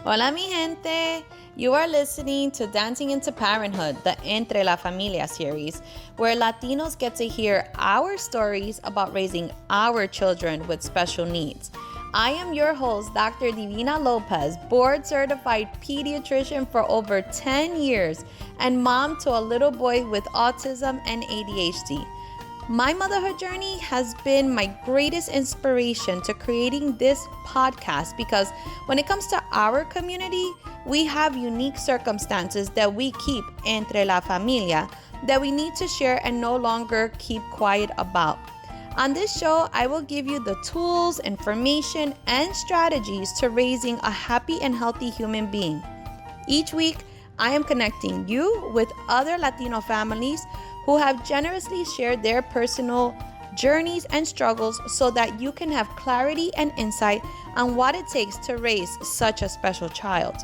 Hola, mi gente. You are listening to Dancing into Parenthood, the Entre la Familia series, where Latinos get to hear our stories about raising our children with special needs. I am your host, Dr. Divina Lopez, board certified pediatrician for over 10 years and mom to a little boy with autism and ADHD. My motherhood journey has been my greatest inspiration to creating this podcast because when it comes to our community, we have unique circumstances that we keep entre la familia that we need to share and no longer keep quiet about. On this show, I will give you the tools, information, and strategies to raising a happy and healthy human being. Each week, I am connecting you with other Latino families who have generously shared their personal journeys and struggles so that you can have clarity and insight on what it takes to raise such a special child.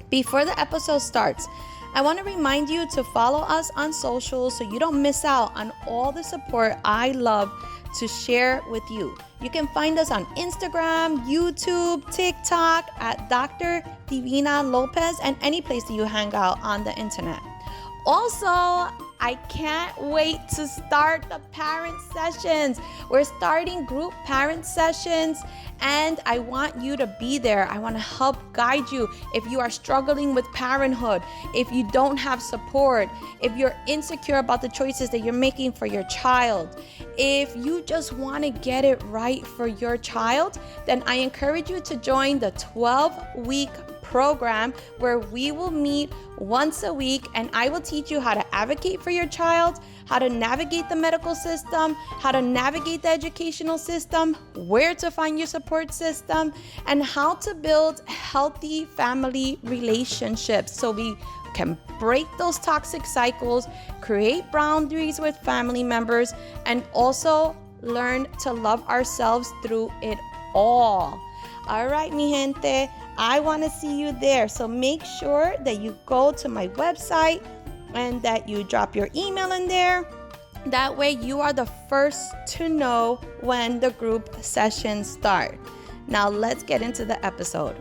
Before the episode starts, I want to remind you to follow us on social so you don't miss out on all the support I love to share with you. You can find us on Instagram, YouTube, TikTok at Dr. Divina Lopez, and any place that you hang out on the internet. Also, I can't wait to start the parent sessions. We're starting group parent sessions, and I want you to be there. I want to help guide you if you are struggling with parenthood, if you don't have support, if you're insecure about the choices that you're making for your child, if you just want to get it right for your child, then I encourage you to join the 12-week program where we will meet once a week and I will teach you how to advocate for your child, how to navigate the medical system, how to navigate the educational system, where to find your support system, and how to build healthy family relationships so we can break those toxic cycles, create boundaries with family members, and also learn to love ourselves through it all. All right, mi gente, I want to see you there. So make sure that you go to my website and that you drop your email in there. That way you are the first to know when the group sessions start. Now let's get into the episode.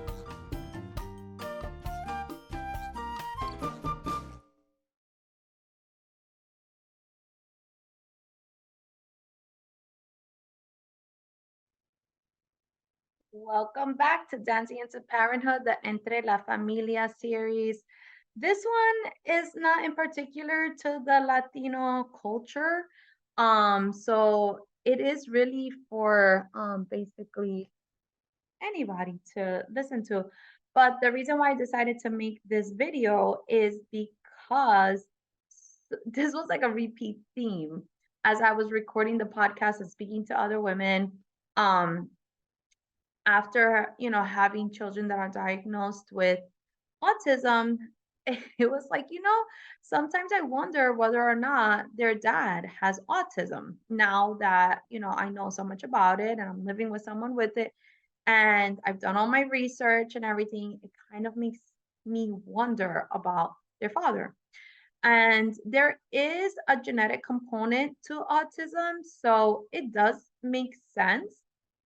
Welcome back to Dancing into Parenthood, the Entre la Familia series. This one is not in particular to the Latino culture. So it is really for basically anybody to listen to. But the reason why I decided to make this video is because this was like a repeat theme. As I was recording the podcast and speaking to other women, um, after having children that are diagnosed with autism, it was like, sometimes I wonder whether or not their dad has autism now that I know so much about it and I'm living with someone with it and I've done all my research and everything. It kind of makes me wonder about their father. And there is a genetic component to autism, so it does make sense.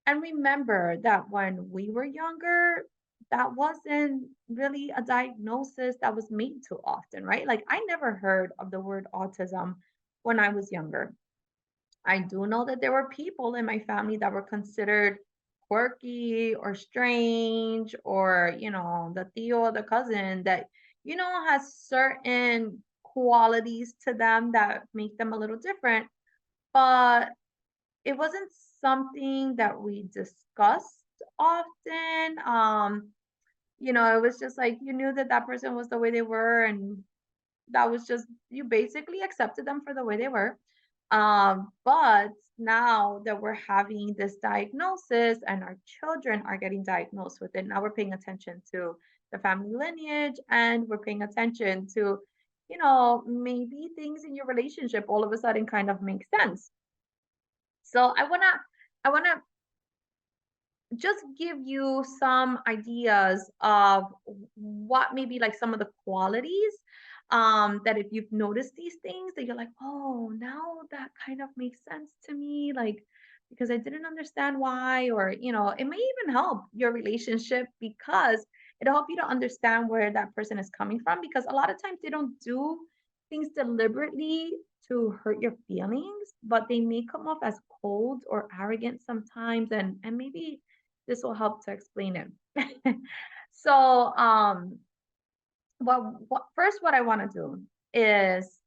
And remember that when we were younger, that wasn't really a diagnosis that was made too often, right? Like I never heard of the word autism when I was younger. I do know that there were people in my family that were considered quirky or strange or, the tío, the cousin that, has certain qualities to them that make them a little different. But it wasn't something that we discussed often. It was just like you knew that that person was the way they were, and that was just you basically accepted them for the way they were. But now that we're having this diagnosis and our children are getting diagnosed with it, now we're paying attention to the family lineage and we're paying attention to, maybe things in your relationship all of a sudden kind of make sense. So I wanna just give you some ideas of what maybe like some of the qualities that if you've noticed these things that you're like, oh, now that kind of makes sense to me, like because I didn't understand why, or it may even help your relationship because It'll help you to understand where that person is coming from, because a lot of times they don't do things deliberately to hurt your feelings, but they may come off as cold or arrogant sometimes, and maybe this will help to explain it. So, what I want to do is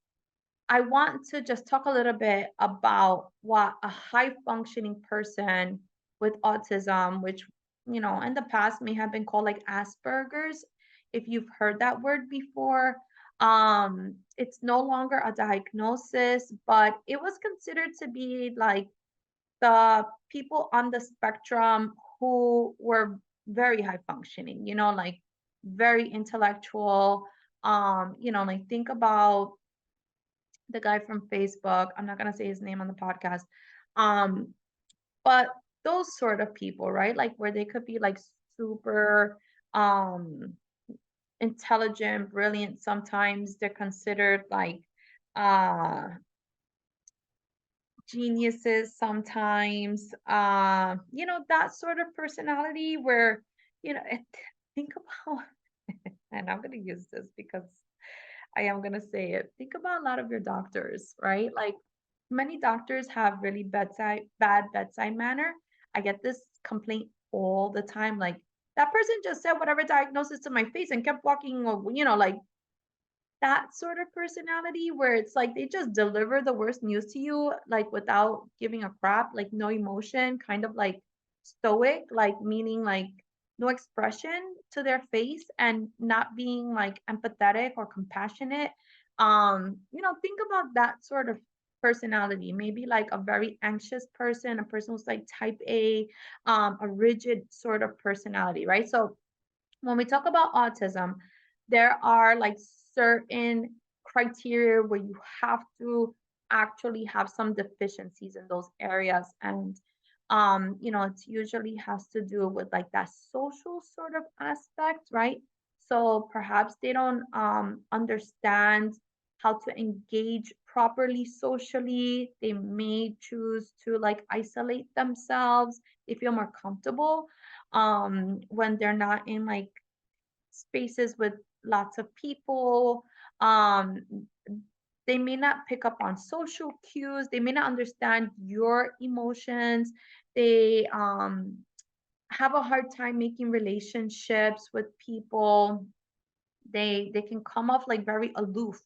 I want to just talk a little bit about what a high functioning person with autism, which, in the past may have been called like Asperger's, if you've heard that word before. It's no longer a diagnosis, but it was considered to be like the people on the spectrum who were very high functioning, like very intellectual. Like think about the guy from Facebook. I'm not gonna say his name on the podcast. Um, but those sort of people, right? Like where they could be like super um intelligent, brilliant. Sometimes they're considered like uh geniuses sometimes. That sort of personality where, think about, and I'm gonna use this because I am going to say it. Think about a lot of your doctors, right? Like many doctors have really bad bedside manner. I get this complaint all the time. Like that person just said whatever diagnosis to my face and kept walking, like that sort of personality where it's like they just deliver the worst news to you, like without giving a crap, like no emotion, kind of like stoic, like meaning like no expression to their face and not being like empathetic or compassionate. Think about that sort of personality, maybe like a very anxious person, a person who's like type A, a rigid sort of personality, right? So when we talk about autism, there are like certain criteria where you have to actually have some deficiencies in those areas. And it usually has to do with like that social sort of aspect, right? So perhaps they don't understand how to engage properly socially. They may choose to like isolate themselves. They feel more comfortable when they're not in like spaces with lots of people. um they may not pick up on social cues, they may not understand your emotions. They have a hard time making relationships with people. They can come off like very aloof.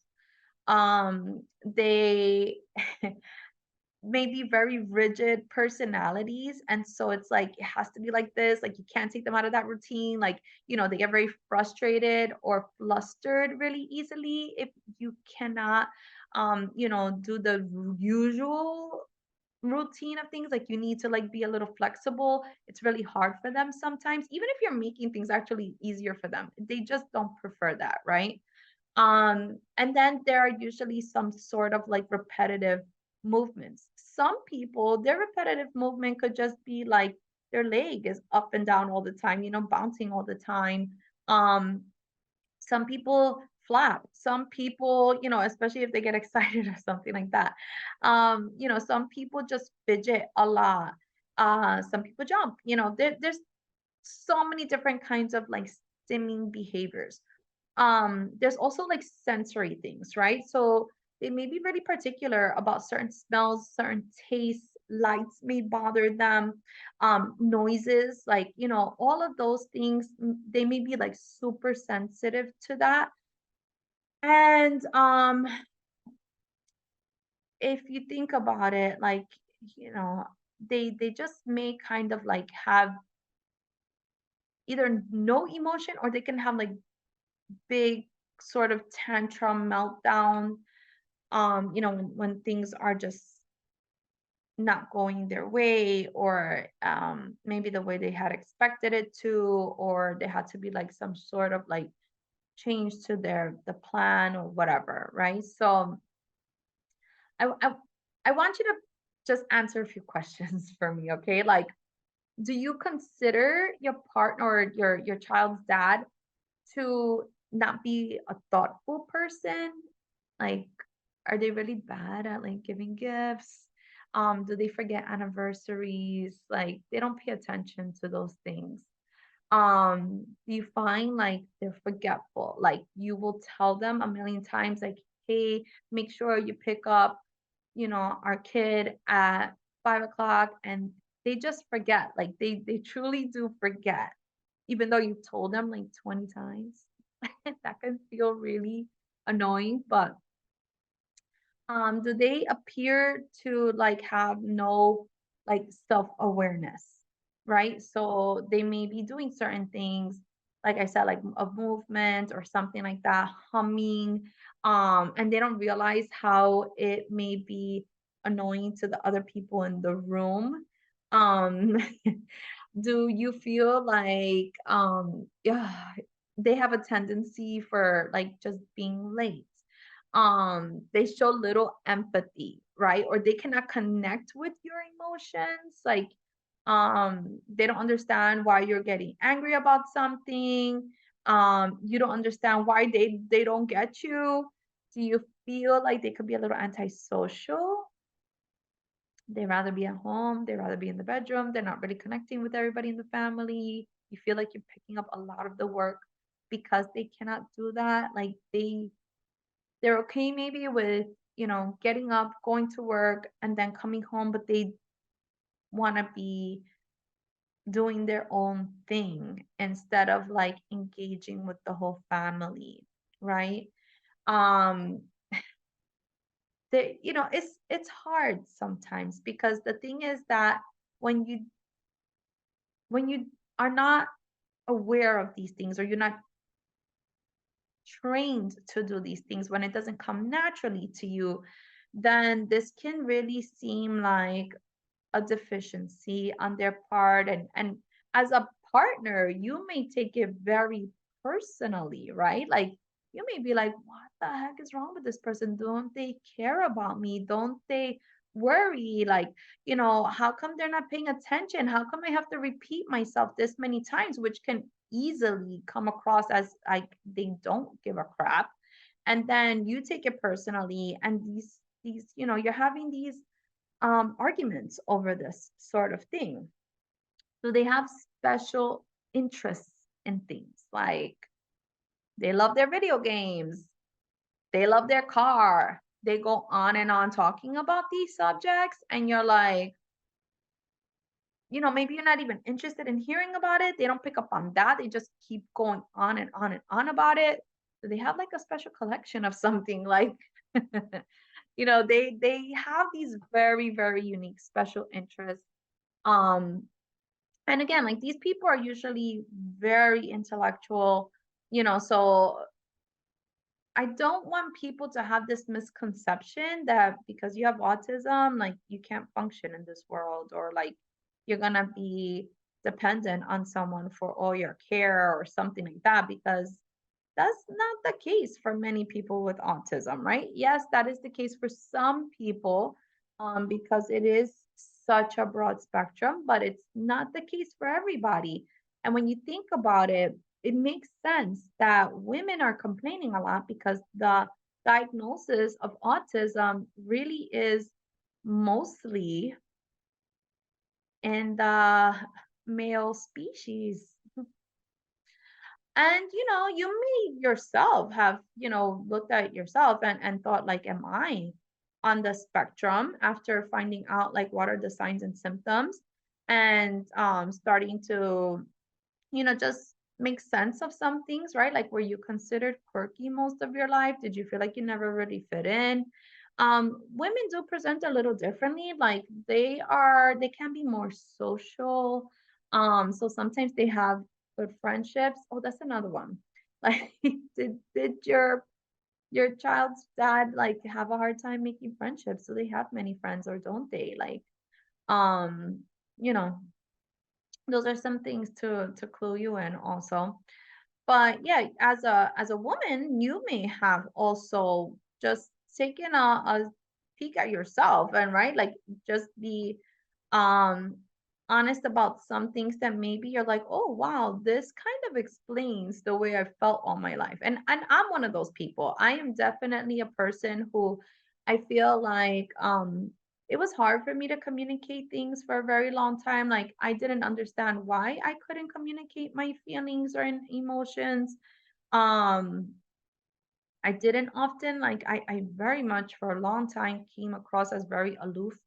They maybe very rigid personalities, and so it's like it has to be like this, like you can't take them out of that routine. Like they get very frustrated or flustered really easily if you cannot do the usual routine of things. Like you need to like be a little flexible. It's really hard for them sometimes, even if you're making things actually easier for them, they just don't prefer that, right? And then there are usually some sort of like repetitive movements. Some people, their repetitive movement could just be like their leg is up and down all the time, bouncing all the time. Um, some people flap. Some people, especially if they get excited or something like that. Some people just fidget a lot. Some people jump. There's so many different kinds of like stimming behaviors. There's also like sensory things, right? So they may be really particular about certain smells, certain tastes. Lights may bother them. Noises, like all of those things, they may be like super sensitive to that. And if you think about it, like you know they just may kind of like have either no emotion, or they can have like big sort of tantrum meltdown, when things are just not going their way, or maybe the way they had expected it to, or they had to be like some sort of like change to the plan or whatever, right? So I, I I want you to just answer a few questions for me, okay? Like, do you consider your partner or your child's dad to not be a thoughtful person? Like, are they really bad at like giving gifts? Do they forget anniversaries? Like, they don't pay attention to those things. Do you find like they're forgetful? Like you will tell them a million times, like, hey, make sure you pick up, our kid at 5 o'clock, and they just forget. Like they truly do forget, even though you've told them like 20 times. That can feel really annoying, but do they appear to like have no like self-awareness, right? So they may be doing certain things, like I said, like a movement or something like that, humming, and they don't realize how it may be annoying to the other people in the room. Um, do you feel like yeah, they have a tendency for like just being late? They show little empathy, right? Or they cannot connect with your emotions. Like they don't understand why you're getting angry about something. You don't understand why they don't get you. Do you feel like they could be a little antisocial? They rather be at home, they rather be in the bedroom, they're not really connecting with everybody in the family. You feel like you're picking up a lot of the work because they cannot do that. Like they're okay maybe with, getting up, going to work, and then coming home, but they want to be doing their own thing instead of like engaging with the whole family, right? Um, it's hard sometimes because the thing is that when you when you are not aware of these things, or you're not trained to do these things, when it doesn't come naturally to you, then this can really seem like a deficiency on their part, and as a partner you may take it very personally, right? Like you may be like, what the heck is wrong with this person? Don't they care about me? Don't they worry? Like, how come they're not paying attention? How come I have to repeat myself this many times, which can easily come across as like they don't give a crap. And then you take it personally, and these you're having these arguments over this sort of thing. So they have special interests in things, like they love their video games, they love their car. They go on and on talking about these subjects, and you're like, maybe you're not even interested in hearing about it. They don't pick up on that. They just keep going on and on and on about it. So they have like a special collection of something, like they have these very, very unique special interests. Um, and again, like these people are usually very intellectual, so I don't want people to have this misconception that because you have autism, like you can't function in this world, or like you're gonna be dependent on someone for all your care or something like that, because that's not the case for many people with autism, right? Yes, that is the case for some people, because it is such a broad spectrum, but it's not the case for everybody. And when you think about it, it makes sense that women are complaining a lot because the diagnosis of autism really is mostly in the male species. And you may yourself have, looked at yourself and thought like, am I on the spectrum, after finding out like what are the signs and symptoms, and starting to just make sense of some things, right? Like, were you considered quirky most of your life? Did you feel like you never really fit in? Women do present a little differently. Like they can be more social. So sometimes they have good friendships. Oh, that's another one. Like, did your child's dad like have a hard time making friendships? Do they have many friends, or don't they? Like, um, you know, those are some things to clue you in also. But yeah, as a woman, you may have also just taken a peek at yourself, and right, like just be um honest about some things that maybe you're like, oh wow, this kind of explains the way I felt all my life. And I'm one of those people. I am definitely a person who I feel like it was hard for me to communicate things for a very long time. Like I didn't understand why I couldn't communicate my feelings or emotions. Um, I didn't often like I very much for a long time came across as very aloof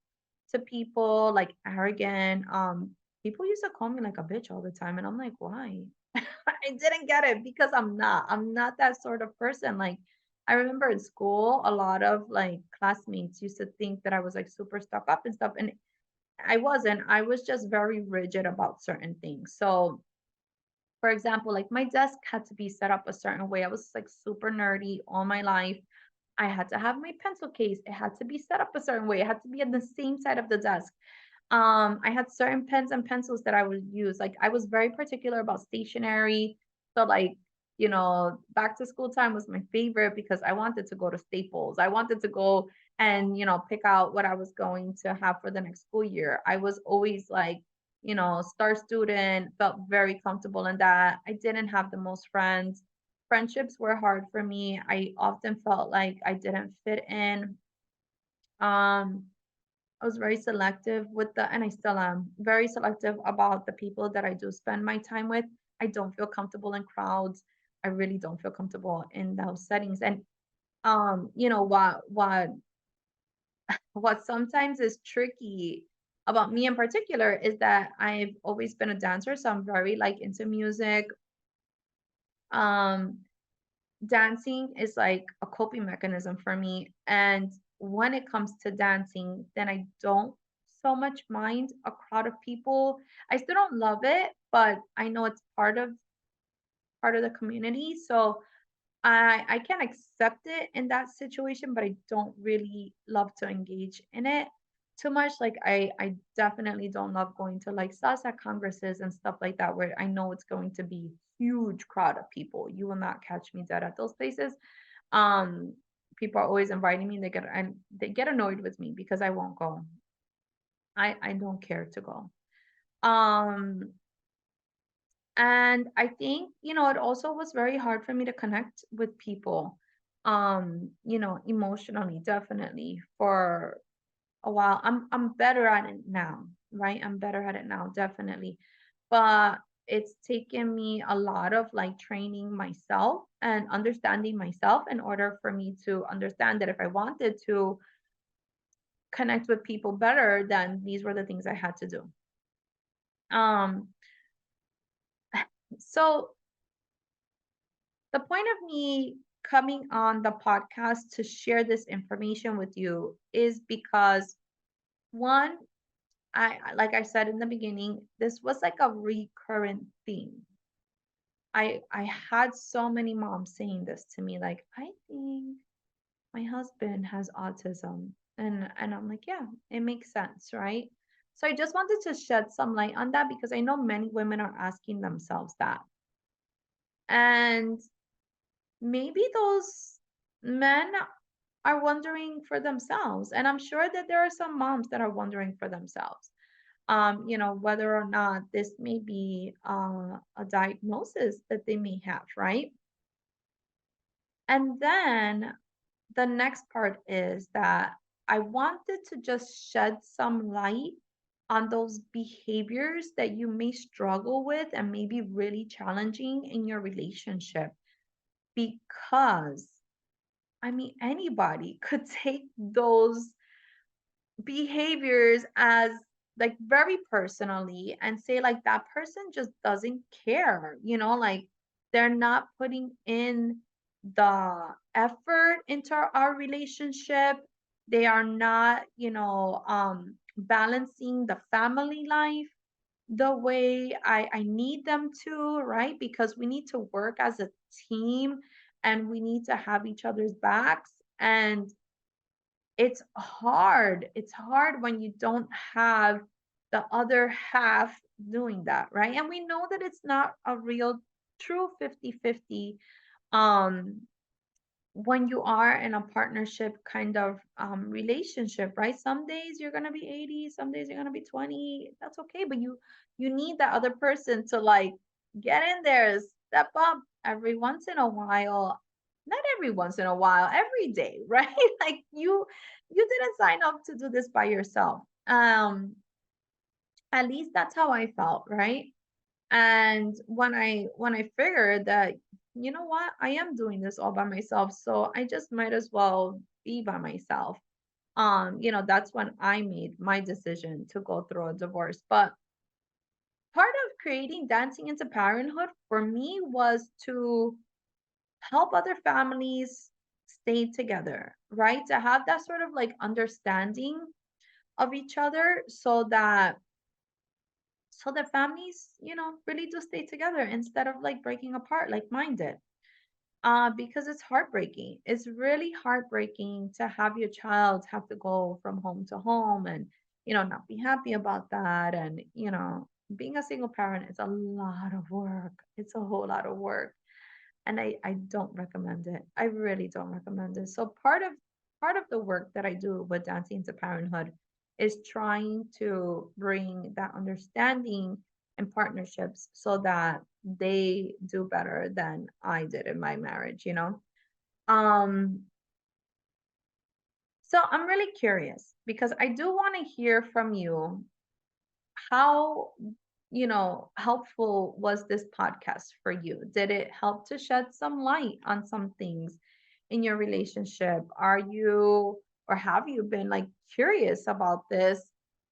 to people, like arrogant. People used to call me like a bitch all the time, and I'm like, why? I didn't get it because I'm not that sort of person. Like I remember in school, a lot of like classmates used to think that I was like super stuck up and stuff, and I wasn't. I was just very rigid about certain things. So for example, like my desk had to be set up a certain way. I was like super nerdy all my life. I had to have my pencil case. It had to be set up a certain way. It had to be on the same side of the desk. I had certain pens and pencils that I would use. Like I was very particular about stationery. So like, back to school time was my favorite because I wanted to go to Staples. I wanted to go and, pick out what I was going to have for the next school year. I was always like, star student, felt very comfortable in that. I didn't have the most friends. Friendships were hard for me. I often felt like I didn't fit in. Um, I was very selective with and I still am very selective about the people that I do spend my time with. I don't feel comfortable in crowds. I really don't feel comfortable in those settings. And what sometimes is tricky about me in particular is that I've always been a dancer, so I'm very like into music. Um, Dancing is like a coping mechanism for me. And when it comes to dancing, then I don't so much mind a crowd of people. I still don't love it, but I know it's part of the community. So I can accept it in that situation, but I don't really love to engage in it too much. Like I definitely don't love going to like salsa congresses and stuff like that where I know it's going to be huge crowd of people. You will not catch me dead at those places. Um, People are always inviting me. They get annoyed with me because I won't go. I don't care to go. Um, and I think, it also was very hard for me to connect with people, emotionally, definitely for a while. I'm better at it now, right? I'm better at it now, definitely. But it's taken me a lot of like training myself and understanding myself in order for me to understand that if I wanted to connect with people better, then these were the things I had to do. Um, so the point of me coming on the podcast to share this information with you is because one, like I said in the beginning, this was like a recurrent theme. I had so many moms saying this to me, like, I think my husband has autism. And I'm like, yeah, it makes sense, right? So I just wanted to shed some light on that because I know many women are asking themselves that. And maybe those men are wondering for themselves. And I'm sure that there are some moms that are wondering for themselves, whether or not this may be a diagnosis that they may have, right? And then the next part is that I wanted to just shed some light on those behaviors that you may struggle with and may be really challenging in your relationship because I mean, anybody could take those behaviors as like very personally and say like that person just doesn't care, like they're not putting in the effort into our relationship. They are not, balancing the family life the way I need them to, right? Because we need to work as a team and we need to have each other's backs. And it's hard. It's hard when you don't have the other half doing that, right? And we know that it's not a real true 50-50 um when you are in a partnership kind of relationship, right? Some days you're going to be 80, some days you're going to be 20. That's okay, but you need that other person to like get in there, step up every once in a while. not every once in a while, every day, right? Like you didn't sign up to do this by yourself. At least that's how I felt, right? And when I figured that, you know what, I am doing this all by myself, so I just might as well be by myself. That's when I made my decision to go through a divorce. But part of creating Dancing into Parenthood for me was to help other families stay together, right? To have that sort of like understanding of each other so that families, really do stay together instead of like breaking apart like mine did. Because it's heartbreaking. It's really heartbreaking to have your child have to go from home to home and, not be happy about that. And, being a single parent is a lot of work. It's a whole lot of work. And I don't recommend it. I really don't recommend it. So part of the work that I do with Dancing to Parenthood is trying to bring that understanding and partnerships so that they do better than I did in my marriage. Um, so I'm really curious because I do want to hear from you how helpful was this podcast for you? Did it help to shed some light on some things in your relationship? Are you or have you been like curious about this?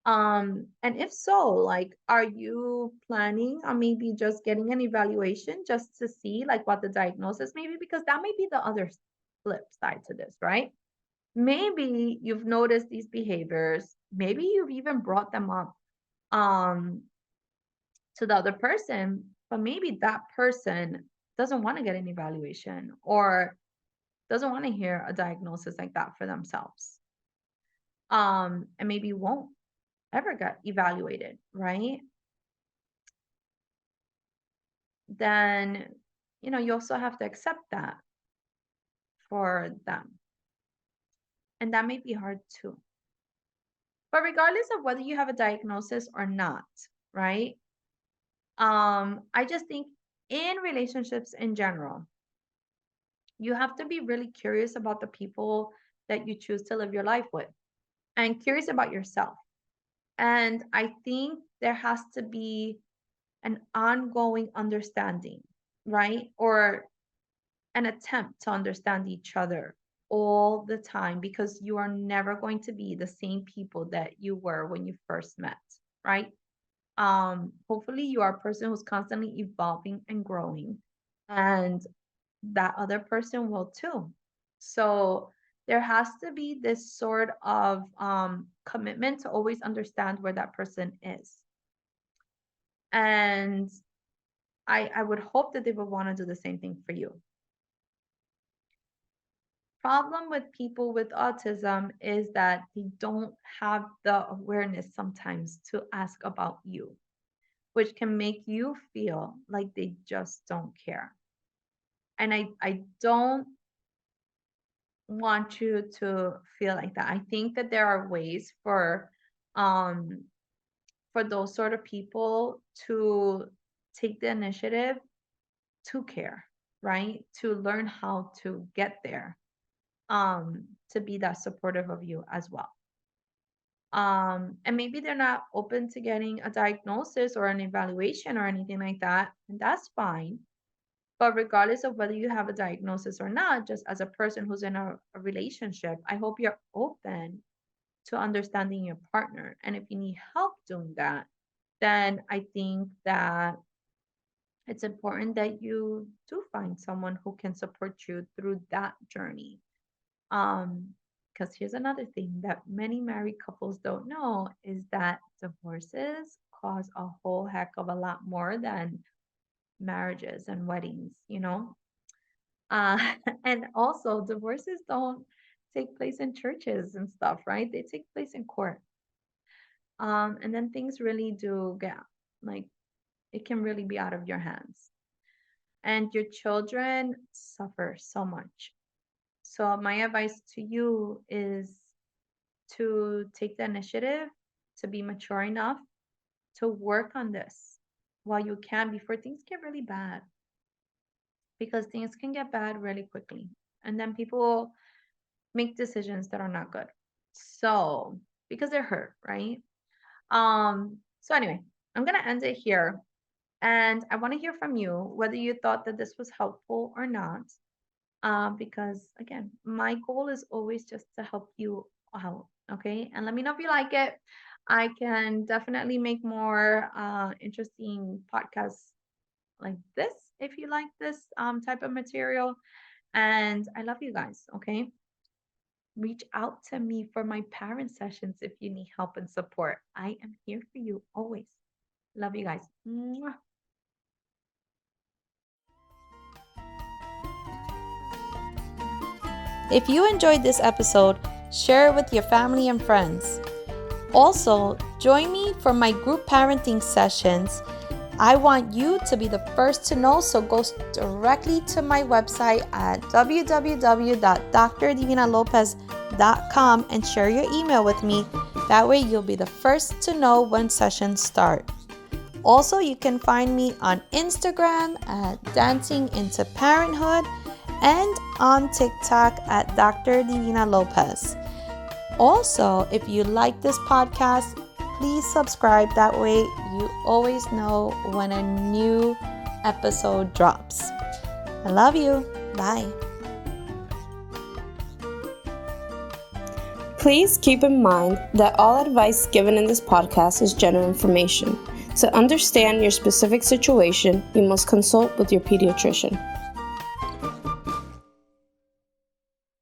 And if so, like, are you planning on maybe just getting an evaluation just to see like what the diagnosis may be? Because that may be the other flip side to this, right? Maybe you've noticed these behaviors, maybe you've even brought them up um to the other person, but maybe that person doesn't want to get an evaluation or doesn't want to hear a diagnosis like that for themselves. And maybe won't ever get evaluated, right? Then, you also have to accept that for them. And that may be hard too. But regardless of whether you have a diagnosis or not, right? I just think in relationships in general, you have to be really curious about the people that you choose to live your life with and curious about yourself. And I think there has to be an ongoing understanding, right? Or an attempt to understand each other all the time because you are never going to be the same people that you were when you first met, right? Hopefully you are a person who's constantly evolving and growing. And that other person will too. So there has to be this sort of commitment to always understand where that person is. And I would hope that they would want to do the same thing for you. Problem with people with autism is that they don't have the awareness sometimes to ask about you, which can make you feel like they just don't care. And I don't want you to feel like that. I think that there are ways um for those sort of people to take the initiative to care, right? To learn how to get there, to be that supportive of you as well. And maybe they're not open to getting a diagnosis or an evaluation or anything like that, and that's fine. But regardless of whether you have a diagnosis or not, just as a person who's in a relationship, I hope you're open to understanding your partner. And if you need help doing that, then I think that it's important that you do find someone who can support you through that journey. Um, because here's another thing that many married couples don't know is that divorces cause a whole heck of a lot more than marriages and weddings. Uh, and also, divorces don't take place in churches and stuff, right? They take place in court. And then things really do get like it can really be out of your hands. And your children suffer so much. So, my advice to you is to take the initiative, to be mature enough to work on this while you can before things get really bad, because things can get bad really quickly. And then people make decisions that are not good. So, because they're hurt, right? So anyway, I'm gonna end it here. And I want to hear from you whether you thought that this was helpful or not. Because again, my goal is always just to help you out. Okay. And let me know if you like it. I can definitely make more interesting podcasts like this if you like this type of material. And I love you guys. Okay. Reach out to me for my parent sessions if you need help and support. I am here for you always. Love you guys. Mwah. If you enjoyed this episode, share it with your family and friends. Also, join me for my group parenting sessions. I want you to be the first to know, so go directly to my website at www.drdivinalopez.com and share your email with me. That way you'll be the first to know when sessions start. Also, you can find me on Instagram at Dancing into Parenthood and on TikTok at Dr. Divina Lopez. Also, if you like this podcast, please subscribe. That way you always know when a new episode drops. I love you. Bye. Please keep in mind that all advice given in this podcast is general information. To understand your specific situation, you must consult with your pediatrician.